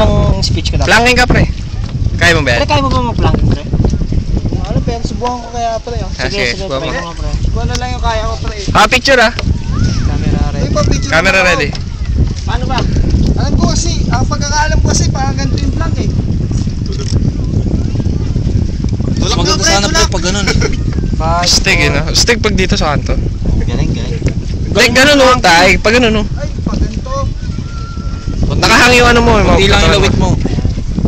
bang speech ka dapat? Planking ka, pre. Kaya mo ba yan? Pre, kaya mo ba mag-planking, pre? Ano, pero subukan ko kaya pre. Sige, subukan mo. try mo, pre. Subukan na lang yung kaya ko pre. Picture Camera ready. Camera ready. Paano ba? Alam ko kasi, ang pagkakaalam ko kasi parang ganito yung plank eh. Mas maganda sana pre pag ganun. Stick eh, no? Stick pag dito sa kanto. Galing. Like, ganun no, tay. Pag ganun no. Ay, pag ganito. Nakahang yung ano mo. Hindi lang yung lawit mo.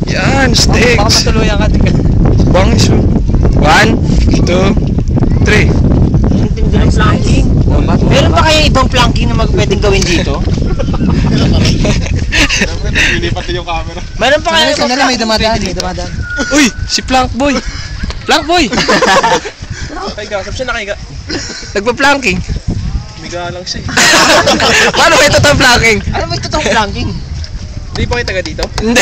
Yan, Baka sticks. matuluyan ka. Bangis mo. 1, 2, 3. Ang tindi ng planking. Meron ba kaya ibang planking na pwedeng gawin dito? Lilipat yung camera. Meron pa kaya Sandali, may dumadaan. Uy, si Plank Boy. Plank Boy. Kaiga, saan siya nakaiga? Nagpa-planking. Miga lang siya. Paano ba ito itong planking? Ano ba ito itong planking? Hindi pa kayo taga dito? Hindi.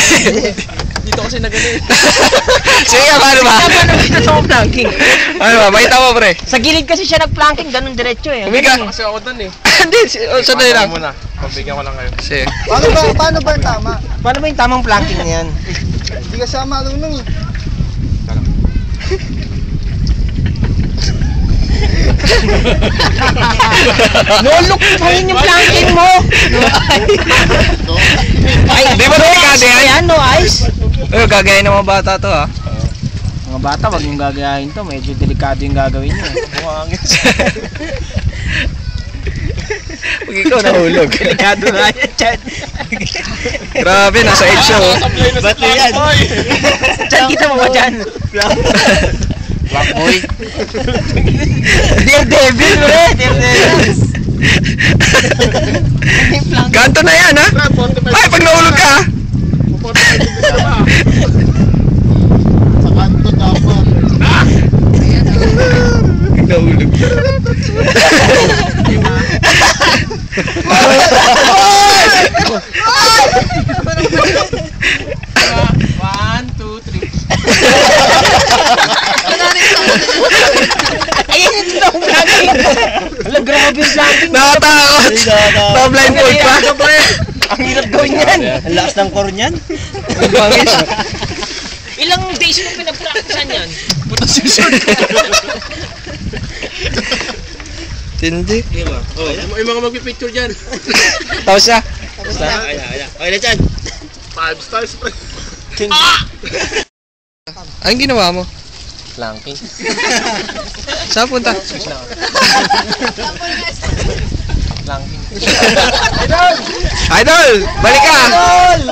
Dito kasi nagano eh. Sige, paano ba? Paano ba ito itong planking? Ano ba? Makita mo, pre. Sa gilid kasi siya nag-planking, ganun diretso eh. Umiga. Kasi ako dun eh. Hindi, sandali lang. muna. Pabigyan ko lang kayo. Sige. Paano ba yung tama? Paano ba yung tamang planking na yan? Hindi ka siya marunong eh. Lolok pahin yung planking mo! Ay, Di ba naman kagaya? Ayan, no ice. Uy, gagayin ng mga bata to ha. Mga bata, wag yung gagayahin to. Medyo delikado yung gagawin nyo. Pag ikaw nahulog. Delikado na yan, Chad. Grabe, nasa edge show. Bato yan. Chad, kita mo ba dyan? Plank Boy. Daredevil, bro. Daredevil. Ganto na yan ha. Ay, pag nahulog ka. Sa kanto dapat. Nahulog. One, two, three. Ayan yung totoong planking. Wala, grabe yung planking. Nakatakot. Na-blindfold pa. Ang hirap gawin yan. Ang lakas ng core niyan. Bangis. Ilang days mo pinag-practicean yan? Tindi. Oh, yung mga magpipicture dyan. Tapos siya. Ayan. Okay na dyan. 5 stars pre. Anong ginawa mo? Planking. Saan punta? Planking. Idol! Balik ka! Idol!